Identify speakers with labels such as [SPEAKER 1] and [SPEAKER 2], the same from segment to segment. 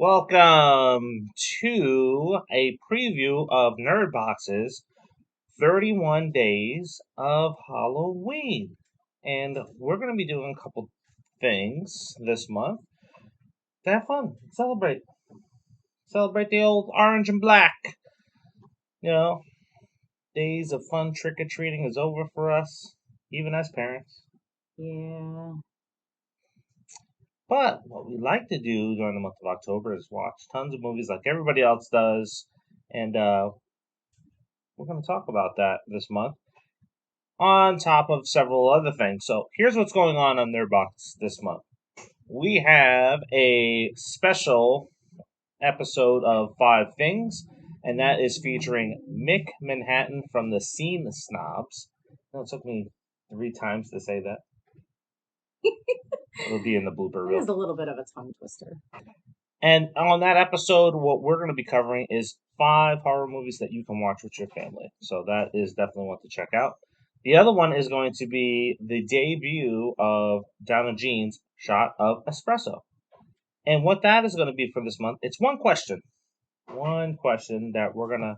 [SPEAKER 1] Welcome to a preview of NERD 31 Days of Halloween. And we're going to be doing a couple things this month to have fun, celebrate. Celebrate the old orange and black. You know, days of fun trick-or-treating is over for us, even as parents.
[SPEAKER 2] Yeah.
[SPEAKER 1] But what we like to do during the month of October is watch tons of movies like everybody else does. And we're going to talk about that this month on top of several other things. So here's what's going on nERD this month. We have a special episode of 5 Things, and that is featuring Mick Manhattan from the Scene Snobs. It took me 3 times to say that. It'll be in the blooper reel.
[SPEAKER 2] It is a little bit of a tongue twister.
[SPEAKER 1] And on that episode, what we're going to be covering is 5 horror movies that you can watch with your family. So that is definitely one to check out. The other one is going to be the debut of Donna Jean's Shot of Espresso. And what that is going to be for this month, it's one question. One question that we're going to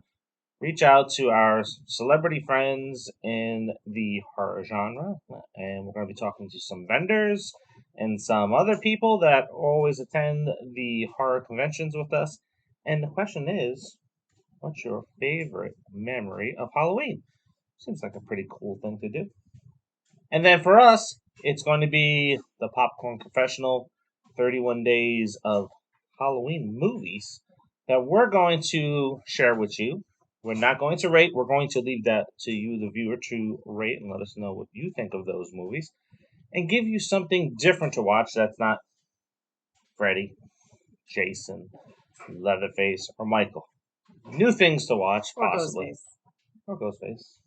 [SPEAKER 1] reach out to our celebrity friends in the horror genre. And we're going to be talking to some vendors and some other people that always attend the horror conventions with us. And the question is, what's your favorite memory of Halloween? Seems like a pretty cool thing to do. And then for us, it's going to be the Popcorn Confessional 31 Days of Halloween movies that we're going to share with you. We're not going to rate. We're going to leave that to you, the viewer, to rate and let us know what you think of those movies. And give you something different to watch that's not Freddy, Jason, Leatherface, or Michael. New things to watch, possibly. Or Ghostface.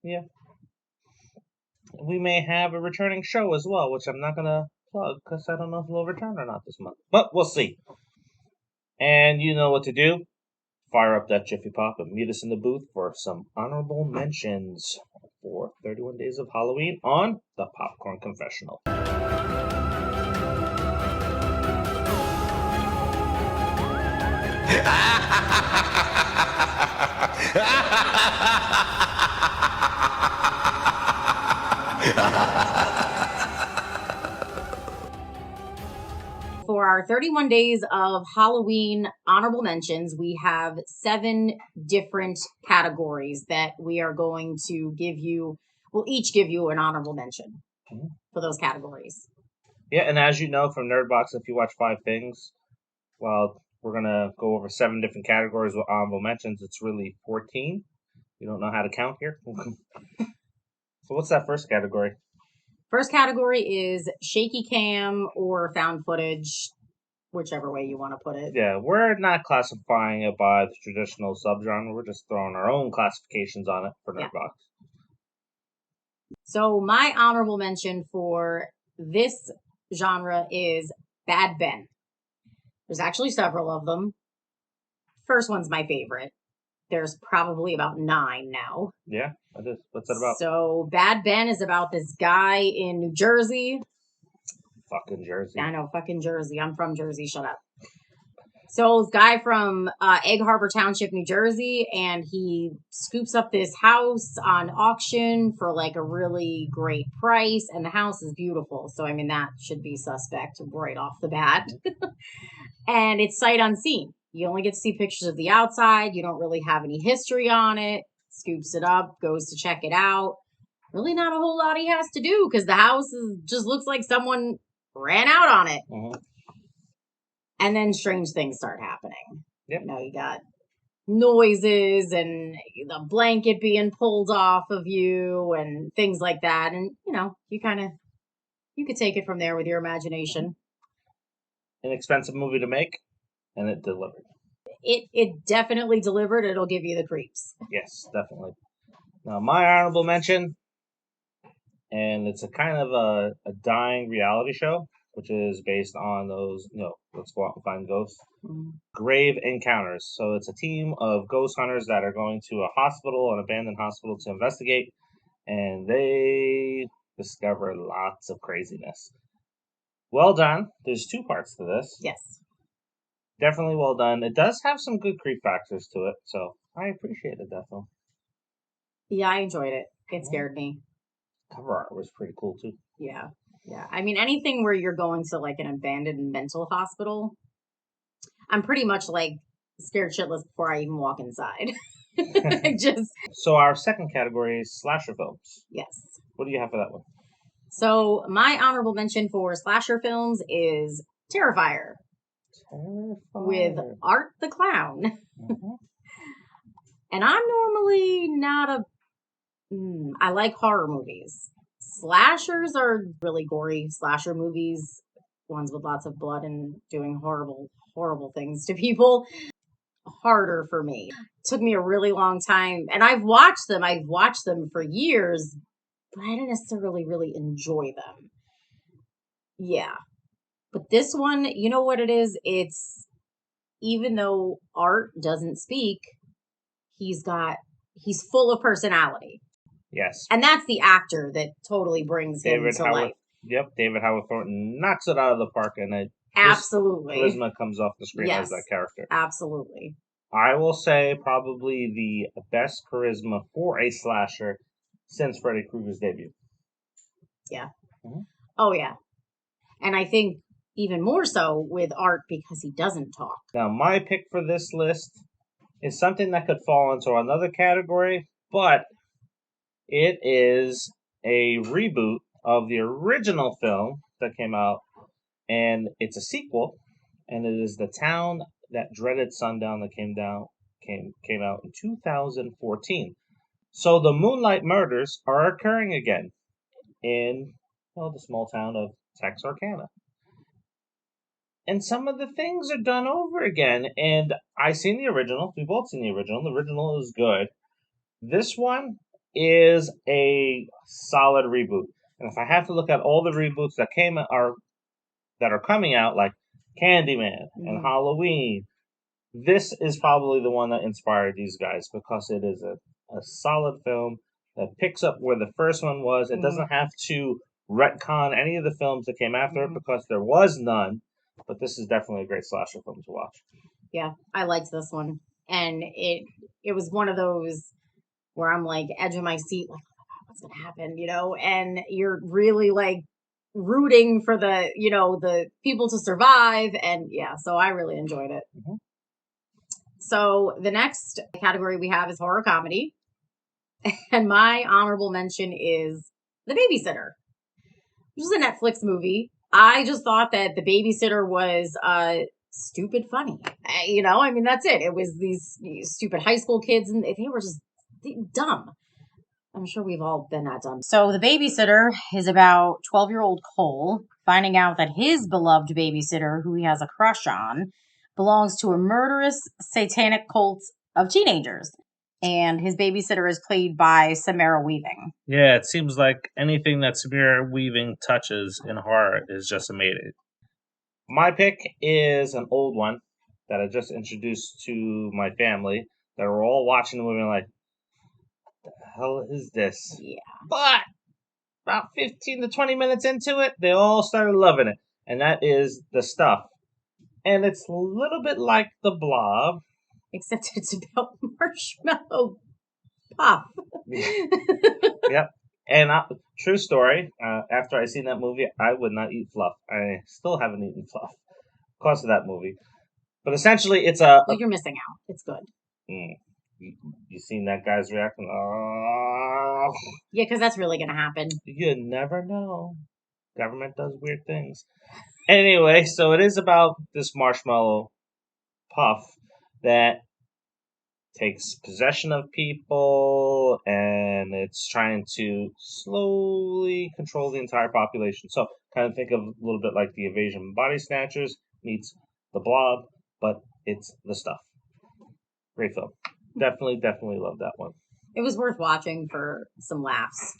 [SPEAKER 1] Yeah. We may have a returning show as well, which I'm not going to plug because I don't know if it'll return or not this month. But we'll see. And you know what to do. Fire up that Jiffy Pop and meet us in the booth for some honorable mentions for 31 Days of Halloween on the Popcorn Confessional.
[SPEAKER 2] For our 31 Days of Halloween honorable mentions, we have 7 different categories that we are going to give you. We'll each give you an honorable mention for those categories.
[SPEAKER 1] Yeah, and as you know from NERD, if you watch 5 Things, well, we're going to go over 7 different categories with honorable mentions. It's really 14. You don't know how to count here? So what's that first category?
[SPEAKER 2] First category is shaky cam or found footage, whichever way you want to put it.
[SPEAKER 1] Yeah, we're not classifying it by the traditional subgenre. We're just throwing our own classifications on it for NERD. Yeah.
[SPEAKER 2] So my honorable mention for this genre is Bad Ben. There's actually several of them. First one's my favorite. There's probably about 9 now.
[SPEAKER 1] Yeah, it is. What's it about?
[SPEAKER 2] So Bad Ben is about this guy in New Jersey.
[SPEAKER 1] Fucking Jersey.
[SPEAKER 2] I know, fucking Jersey. I'm from Jersey. Shut up. So this guy from Egg Harbor Township, New Jersey, and he scoops up this house on auction for like a really great price, and the house is beautiful. So, I mean, that should be suspect right off the bat. And it's sight unseen. You only get to see pictures of the outside. You don't really have any history on it. Scoops it up, goes to check it out. Really not a whole lot he has to do because the house just looks like someone ran out on it.
[SPEAKER 1] Mm-hmm.
[SPEAKER 2] And then strange things start happening.
[SPEAKER 1] Yep.
[SPEAKER 2] You know, you got noises and the blanket being pulled off of you and things like that. And, you know, you could take it from there with your imagination.
[SPEAKER 1] An expensive movie to make, and it delivered.
[SPEAKER 2] It definitely delivered. It'll give you the creeps.
[SPEAKER 1] Yes, definitely. Now, my honorable mention, and it's a kind of a dying reality show, which is based on those, let's go out and find ghosts. Mm-hmm. Grave Encounters. So it's a team of ghost hunters that are going to a hospital, an abandoned hospital, to investigate, and they discover lots of craziness. Well done. There's 2 parts to this.
[SPEAKER 2] Yes.
[SPEAKER 1] Definitely well done. It does have some good creep factors to it, so I appreciate it definitely.
[SPEAKER 2] Yeah, I enjoyed it. It
[SPEAKER 1] Yeah.
[SPEAKER 2] scared me.
[SPEAKER 1] Cover art was pretty cool too.
[SPEAKER 2] Yeah. Yeah. I mean, anything where you're going to like an abandoned mental hospital, I'm pretty much like scared shitless before I even walk inside. Just,
[SPEAKER 1] So our second category is slasher films.
[SPEAKER 2] yes.
[SPEAKER 1] What do you have for that one?
[SPEAKER 2] So my honorable mention for slasher films is Terrifier with
[SPEAKER 1] Terrifier.
[SPEAKER 2] Art the Clown.
[SPEAKER 1] Mhm.
[SPEAKER 2] And I'm normally not a I like horror movies. Slashers are really gory slasher movies, ones with lots of blood and doing horrible, horrible things to people. Harder for me. Took me a really long time, and I've watched them. I've watched them for years, but I didn't necessarily really enjoy them. Yeah, but this one, you know what it is? It's even though Art doesn't speak, he's got he's full of personality.
[SPEAKER 1] Yes.
[SPEAKER 2] And that's the actor that totally brings him
[SPEAKER 1] David
[SPEAKER 2] to
[SPEAKER 1] Howard.
[SPEAKER 2] life.
[SPEAKER 1] Yep, David Howard Thornton knocks it out of the park, and
[SPEAKER 2] Absolutely.
[SPEAKER 1] charisma comes off the screen as
[SPEAKER 2] Yes.
[SPEAKER 1] that character.
[SPEAKER 2] Absolutely.
[SPEAKER 1] I will say probably the best charisma for a slasher since Freddy Krueger's debut.
[SPEAKER 2] Yeah.
[SPEAKER 1] Mhm.
[SPEAKER 2] Oh, yeah. And I think even more so with Art because he doesn't talk.
[SPEAKER 1] Now, my pick for this list is something that could fall into another category, but it is a reboot of the original film that came out, and it's a sequel, and it is The Town That Dreaded Sundown that came out in 2014. So the Moonlight Murders are occurring again in the small town of Texarkana. And some of the things are done over again. And I seen the original. We both seen the original. The original is good. This one is a solid reboot. And if I have to look at all the reboots that are coming out, like Candyman and Halloween, this is probably the one that inspired these guys because it is a solid film that picks up where the first one was. It doesn't have to retcon any of the films that came after it because there was none. But this is definitely a great slasher film to watch.
[SPEAKER 2] Yeah, I liked this one. And it was one of those where I'm like edge of my seat, like, oh my God, what's gonna happen, and you're really like rooting for the people to survive. And yeah, so I really enjoyed it.
[SPEAKER 1] Mm-hmm.
[SPEAKER 2] So the next category we have is horror comedy. And my honorable mention is The Babysitter, which is a Netflix movie. I just thought that The Babysitter was stupid funny. I mean, that's it. It was these stupid high school kids, and they were just dumb. I'm sure we've all been that dumb. So The Babysitter is about 12-year-old Cole finding out that his beloved babysitter, who he has a crush on, belongs to a murderous satanic cult of teenagers. And his babysitter is played by Samara Weaving.
[SPEAKER 1] Yeah, it seems like anything that Samara Weaving touches in horror is just amazing. My pick is an old one that I just introduced to my family that were all watching the movie and like, the hell is this?
[SPEAKER 2] Yeah.
[SPEAKER 1] But about 15 to 20 minutes into it, they all started loving it. And that is The Stuff. And it's a little bit like The Blob.
[SPEAKER 2] Except it's about marshmallow pop.
[SPEAKER 1] Yep. And true story, after I seen that movie, I would not eat fluff. I still haven't eaten fluff because of that movie. But essentially, it's
[SPEAKER 2] Well, you're missing out. It's good.
[SPEAKER 1] You seen that guy's reaction? Oh,
[SPEAKER 2] Yeah, because that's really going to happen.
[SPEAKER 1] you never know. Government does weird things. Anyway, so it is about this marshmallow puff that takes possession of people and it's trying to slowly control the entire population. So kind of think of a little bit like the Invasion Body Snatchers meets the Blob, but it's The Stuff. Great film. Definitely love that one.
[SPEAKER 2] It was worth watching for some laughs.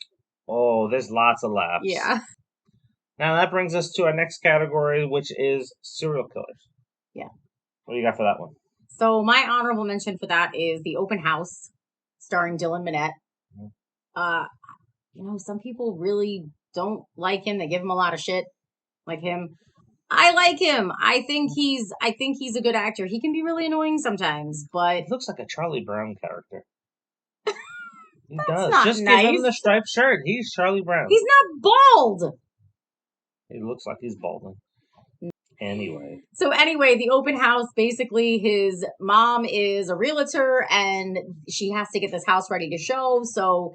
[SPEAKER 1] Oh, there's lots of laughs.
[SPEAKER 2] Yeah.
[SPEAKER 1] Now that brings us to our next category, which is serial killers.
[SPEAKER 2] Yeah.
[SPEAKER 1] What do you got for that one?
[SPEAKER 2] So my honorable mention for that is The Open House, starring Dylan Minnette. Some people really don't like him. They give him a lot of shit, like him. I like him. I think he's a good actor. He can be really annoying sometimes, but
[SPEAKER 1] He looks like a Charlie Brown character. He
[SPEAKER 2] that's
[SPEAKER 1] does.
[SPEAKER 2] not
[SPEAKER 1] Just give him
[SPEAKER 2] nice.
[SPEAKER 1] the striped shirt. He's Charlie Brown.
[SPEAKER 2] He's not bald.
[SPEAKER 1] He looks like he's balding. Anyway.
[SPEAKER 2] So anyway, the open house, basically his mom is a realtor and she has to get this house ready to show. So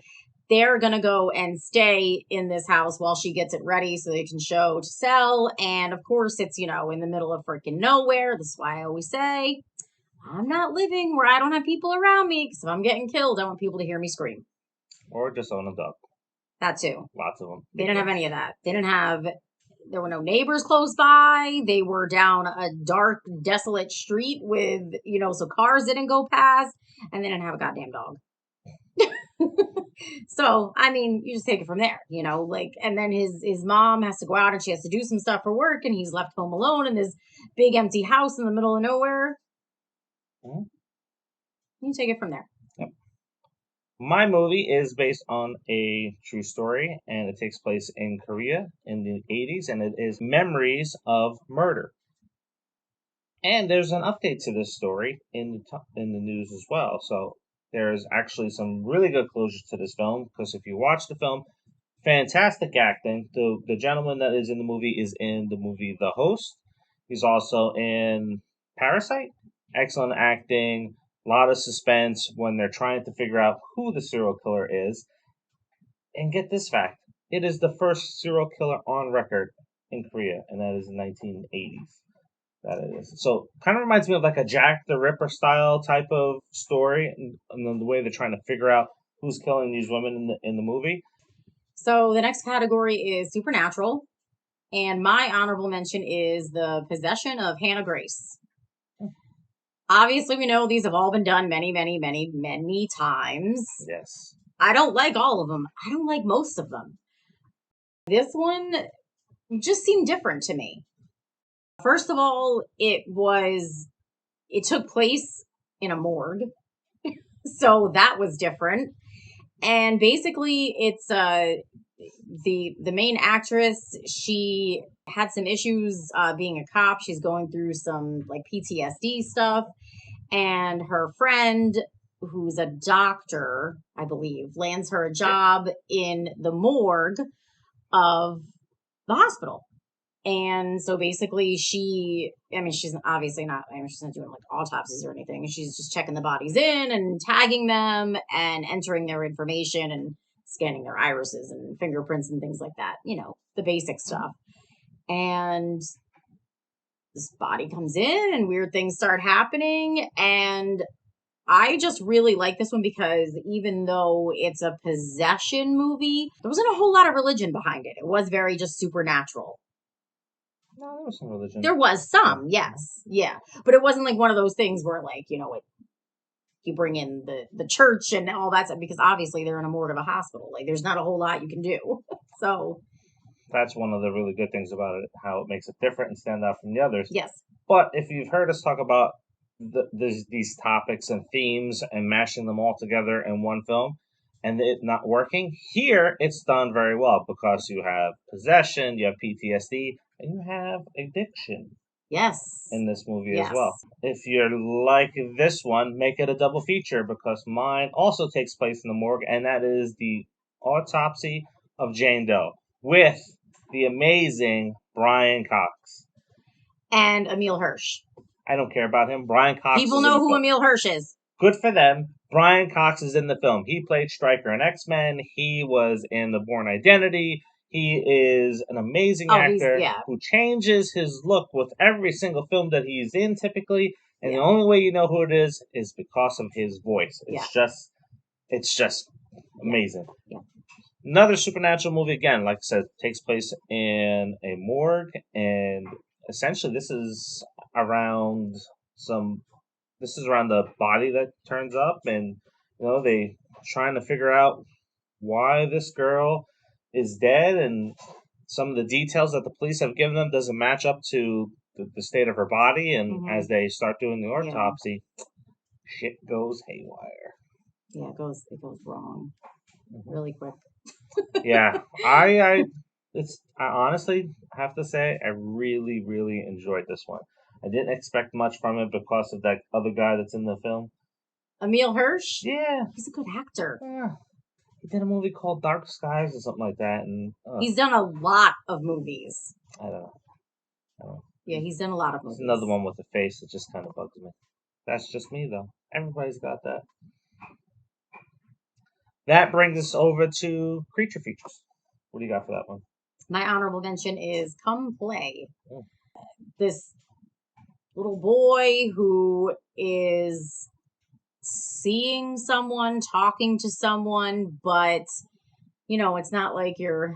[SPEAKER 2] they're going to go and stay in this house while she gets it ready so they can show to sell. And of course, it's, in the middle of freaking nowhere. That's why I always say, I'm not living where I don't have people around me, because if I'm getting killed, I want people to hear me scream.
[SPEAKER 1] Or just own a dog.
[SPEAKER 2] That too.
[SPEAKER 1] Lots of them.
[SPEAKER 2] They didn't have any of that. There were no neighbors close by. They were down a dark, desolate street with, so cars didn't go past, and they didn't have a goddamn dog. So, I mean, you just take it from there, and then his mom has to go out and she has to do some stuff for work, and he's left home alone in this big empty house in the middle of nowhere.
[SPEAKER 1] Mm-hmm.
[SPEAKER 2] You take it from there.
[SPEAKER 1] Yep. My movie is based on a true story, and it takes place in Korea in the 80s, and it is Memories of Murder. And there's an update to this story in the news as well. So there's actually some really good closure to this film, because if you watch the film, fantastic acting. The gentleman that is in the movie is in the movie The Host. He's also in Parasite. Excellent acting. A lot of suspense when they're trying to figure out who the serial killer is. And get this fact. It is the first serial killer on record in Korea, and that is in the 1980s. That it is. So kind of reminds me of like a Jack the Ripper style type of story, and then the way they're trying to figure out who's killing these women in the movie.
[SPEAKER 2] So the next category is supernatural, and my honorable mention is The Possession of Hannah Grace. Obviously, we know these have all been done many, many, many, many times.
[SPEAKER 1] Yes.
[SPEAKER 2] I don't like all of them. I don't like most of them. This one just seemed different to me. First of all, it took place in a morgue. So that was different. And basically it's the main actress, she had some issues being a cop. She's going through some like PTSD stuff, and her friend, who's a doctor, I believe, lands her a job in the morgue of the hospital. And so basically she's obviously not, she's not doing like autopsies or anything. She's just checking the bodies in and tagging them and entering their information and scanning their irises and fingerprints and things like that. The basic stuff. And this body comes in and weird things start happening. And I just really like this one because even though it's a possession movie, there wasn't a whole lot of religion behind it. It was very just supernatural.
[SPEAKER 1] No, there was some religion.
[SPEAKER 2] There was some, yes. Yeah. But it wasn't like one of those things where like, you bring in the church and all that stuff, because obviously they're in a morgue of a hospital. Like there's not a whole lot you can do. So
[SPEAKER 1] that's one of the really good things about it, how it makes it different and stand out from the others.
[SPEAKER 2] Yes.
[SPEAKER 1] But if you've heard us talk about these topics and themes and mashing them all together in one film and it not working, here it's done very well, because you have possession, you have PTSD, and you have addiction.
[SPEAKER 2] Yes.
[SPEAKER 1] In this movie as well. If you're like this one, make it a double feature, because mine also takes place in the morgue, and that is the autopsy of Jane Doe with the amazing Brian Cox.
[SPEAKER 2] And Emile Hirsch.
[SPEAKER 1] I don't care about him. Brian Cox.
[SPEAKER 2] People know who Emile Hirsch is.
[SPEAKER 1] Good for them. Brian Cox is in the film. He played Stryker in X-Men. He was in The Bourne Identity. He is an amazing actor who changes his look with every single film that he's in typically. And the only way you know who it is because of his voice. It's just amazing.
[SPEAKER 2] Yeah.
[SPEAKER 1] Another supernatural movie, again, like I said, takes place in a morgue. And essentially this is around the body that turns up, and they trying to figure out why this girl is dead, and some of the details that the police have given them doesn't match up to the state of her body, and as they start doing the autopsy, shit goes haywire.
[SPEAKER 2] Yeah, it goes wrong really quick.
[SPEAKER 1] Yeah, I I honestly have to say I really, really enjoyed this one. I didn't expect much from it because of that other guy that's in the film.
[SPEAKER 2] Emil Hirsch,
[SPEAKER 1] Yeah,
[SPEAKER 2] he's a good actor.
[SPEAKER 1] he did a movie called Dark Skies or something like that, and
[SPEAKER 2] He's done a lot of movies.
[SPEAKER 1] I don't know. I don't know.
[SPEAKER 2] Yeah, he's done a lot of
[SPEAKER 1] There's
[SPEAKER 2] movies.
[SPEAKER 1] another one with a face that just kind of bugs me. That's just me though. Everybody's got that. That brings us over to creature features. What do you got for that one?
[SPEAKER 2] My honorable mention is Come Play.
[SPEAKER 1] Oh.
[SPEAKER 2] This little boy who is seeing someone, talking to someone, but it's not like your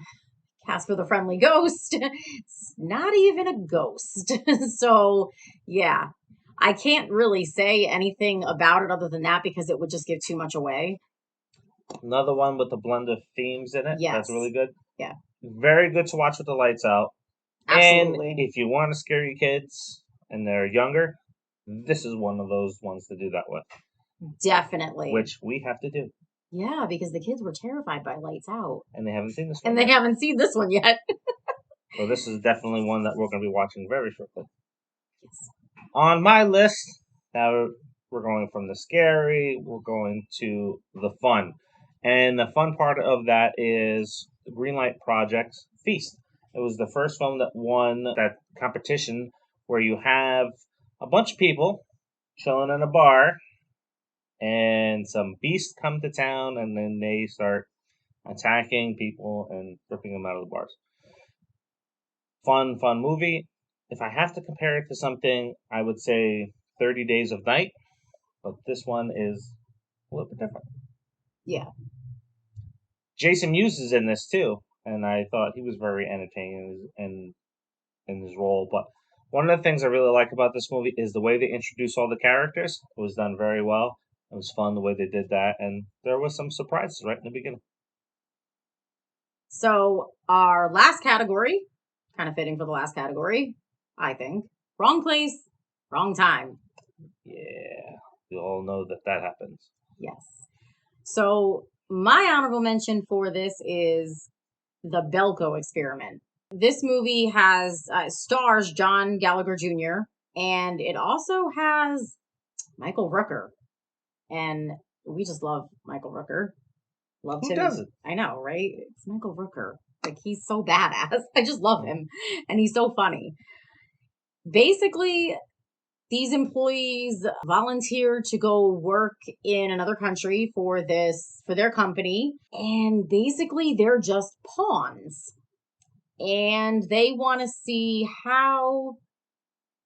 [SPEAKER 2] Casper the Friendly Ghost. It's not even a ghost. So, yeah, I can't really say anything about it other than that because it would just give too much away.
[SPEAKER 1] Another one with a blend of themes in it.
[SPEAKER 2] Yes.
[SPEAKER 1] That's really good.
[SPEAKER 2] Yeah.
[SPEAKER 1] Very good to watch with the lights out.
[SPEAKER 2] Absolutely.
[SPEAKER 1] And if you want to scare your kids and they're younger, this is one of those ones to do that with.
[SPEAKER 2] Definitely.
[SPEAKER 1] Which we have to do.
[SPEAKER 2] Yeah, because the kids were terrified by Lights Out.
[SPEAKER 1] And they haven't seen this one
[SPEAKER 2] And they haven't seen this one yet.
[SPEAKER 1] So this is definitely one that we're going to be watching very shortly.
[SPEAKER 2] Yes.
[SPEAKER 1] On my list, now we're going from the scary, we're going to the fun. And the fun part of that is the Greenlight Project's Feast. It was the first film that won that competition where you have a bunch of people chilling in a bar and some beasts come to town and then they start attacking people and ripping them out of the bars. Fun movie. If I have to compare it to something, I would say 30 Days of Night, but this one is a little bit different.
[SPEAKER 2] Yeah.
[SPEAKER 1] Jason Mewes is in this too, and I thought he was very entertaining in his role. But one of the things I really like about this movie is the way they introduce all the characters. It was done very well. It was fun the way they did that, and there was some surprises right in the beginning.
[SPEAKER 2] So our last category, kind of fitting for the last category, I think. Wrong place, wrong time.
[SPEAKER 1] Yeah, we all know that happens.
[SPEAKER 2] Yes. So my honorable mention for this is the Belko Experiment. This movie has stars John Gallagher Jr. and it also has Michael Rooker, and we just love Michael Rooker. Loved
[SPEAKER 1] Who
[SPEAKER 2] him.
[SPEAKER 1] doesn't?
[SPEAKER 2] I know, right? It's Michael Rooker. Like he's so badass. I just love him, and he's so funny. Basically, these employees volunteer to go work in another country for their company, and basically they're just pawns. And they want to see how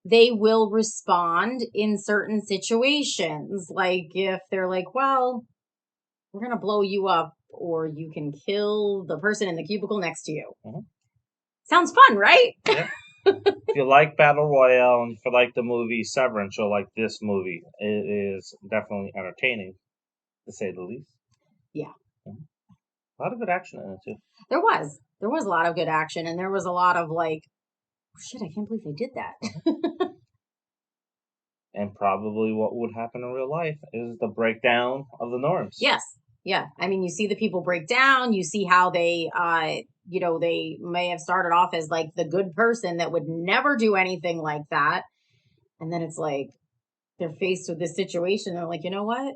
[SPEAKER 2] they will respond in certain situations. Like if they're like, well, we're going to blow you up, or you can kill the person in the cubicle next to you.
[SPEAKER 1] Mm-hmm.
[SPEAKER 2] Sounds fun, right?
[SPEAKER 1] Yeah. If you like Battle Royale and if you like the movie Severance, you'll like this movie. It is definitely entertaining, to say the least.
[SPEAKER 2] Yeah.
[SPEAKER 1] Mm-hmm. A lot of good action in it, too.
[SPEAKER 2] There was a lot of good action, and there was a lot of like, shit, I can't believe they did that.
[SPEAKER 1] And probably what would happen in real life is the breakdown of the norms.
[SPEAKER 2] Yes. Yeah. I mean, you see the people break down, you see how they, they may have started off as like the good person that would never do anything like that. And then it's like they're faced with this situation. They're like, you know what?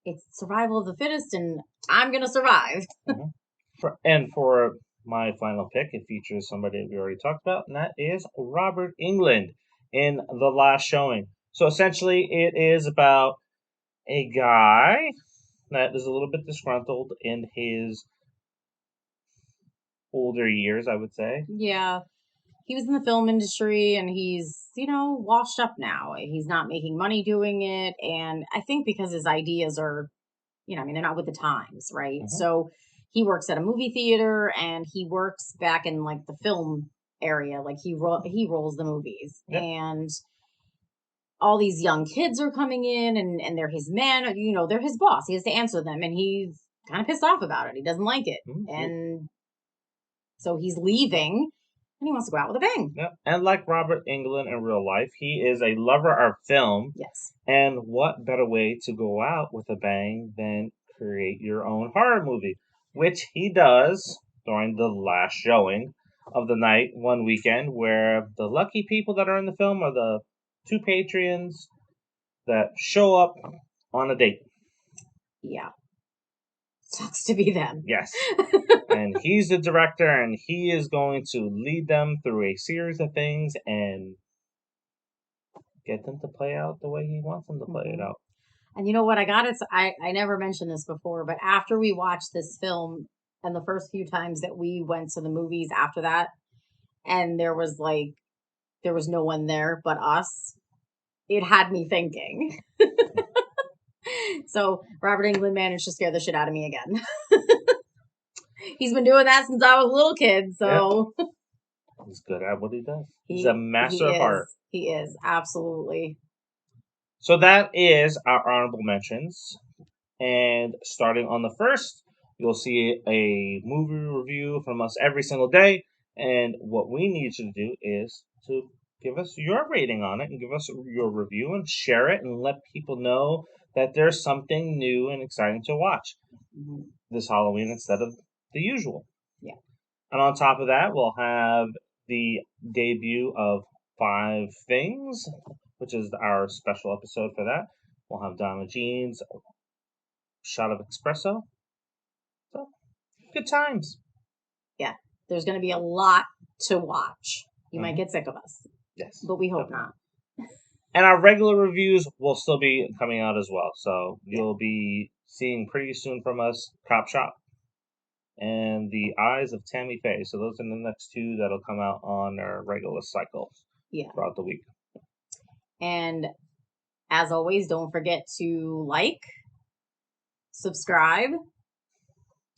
[SPEAKER 2] It's survival of the fittest, and I'm going to survive.
[SPEAKER 1] Mm-hmm. For my final pick, it features somebody we already talked about, and that is Robert Englund in The Last Showing. So essentially, it is about a guy that is a little bit disgruntled in his older years, I would say.
[SPEAKER 2] Yeah. He was in the film industry and he's, washed up now. He's not making money doing it. And I think because his ideas are, they're not with the times, right?
[SPEAKER 1] Mm-hmm.
[SPEAKER 2] So he works at a movie theater and he works back in like the film area. Like he rolls the movies.
[SPEAKER 1] Yep.
[SPEAKER 2] And all these young kids are coming in and they're his man, they're his boss. He has to answer them and he's kind of pissed off about it. He doesn't like it.
[SPEAKER 1] Mm-hmm.
[SPEAKER 2] And so he's leaving and he wants to go out with a bang.
[SPEAKER 1] Yep. And like Robert Englund in real life, he is a lover of film.
[SPEAKER 2] Yes.
[SPEAKER 1] And what better way to go out with a bang than create your own horror movie, which he does during The Last Showing. of the night one weekend where the lucky people that are in the film are the two Patreons that show up on a date.
[SPEAKER 2] Yeah. Sucks to be them.
[SPEAKER 1] Yes. And he's the director, and he is going to lead them through a series of things and get them to play out the way he wants them to play it out.
[SPEAKER 2] And you know what? I never mentioned this before, but after we watched this film and the first few times that we went to the movies after that, and there was no one there but us, it had me thinking. So Robert Englund managed to scare the shit out of me again. He's been doing that since I was a little kid, so
[SPEAKER 1] Yep. He's good at what he does. He's a master of art.
[SPEAKER 2] He is, absolutely.
[SPEAKER 1] So that is our honorable mentions. And starting on the 1st, you'll see a movie review from us every single day. And what we need you to do is to give us your rating on it and give us your review and share it and let people know that there's something new and exciting to watch this Halloween instead of the usual.
[SPEAKER 2] Yeah.
[SPEAKER 1] And on top of that, we'll have the debut of 5 Things, which is our special episode for that. We'll have Donna Jean's shot of espresso. So, good times.
[SPEAKER 2] Yeah. There's going to be a lot to watch. You might get sick of us.
[SPEAKER 1] Yes.
[SPEAKER 2] But we hope not.
[SPEAKER 1] And our regular reviews will still be coming out as well. So, you'll be seeing pretty soon from us Cop Shop and The Eyes of Tammy Faye. So, those are the next 2 that'll come out on our regular cycle throughout the week.
[SPEAKER 2] And as always, don't forget to like, subscribe,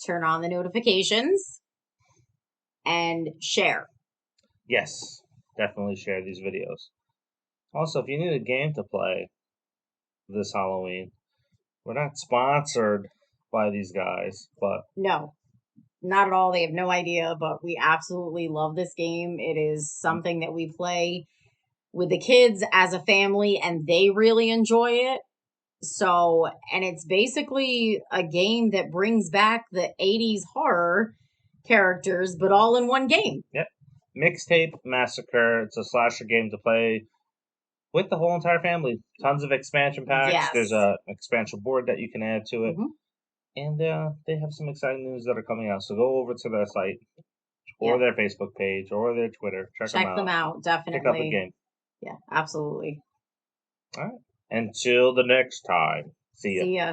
[SPEAKER 2] turn on the notifications, and share.
[SPEAKER 1] Yes, definitely share these videos. Also, if you need a game to play this Halloween, we're not sponsored by these guys, but...
[SPEAKER 2] No, not at all. They have no idea, but we absolutely love this game. It is something that we play with the kids as a family, and they really enjoy it. So, and it's basically a game that brings back the 80s horror characters, but all in one game.
[SPEAKER 1] Yep. Mixtape Massacre. It's a slasher game to play with the whole entire family. Tons of expansion packs.
[SPEAKER 2] Yes.
[SPEAKER 1] There's an expansion board that you can add to it. And they have some exciting news that are coming out. So go over to their site or their Facebook page or their Twitter. Check them out.
[SPEAKER 2] Definitely.
[SPEAKER 1] Pick up a game.
[SPEAKER 2] Yeah, absolutely.
[SPEAKER 1] All right. Until the next time. See ya.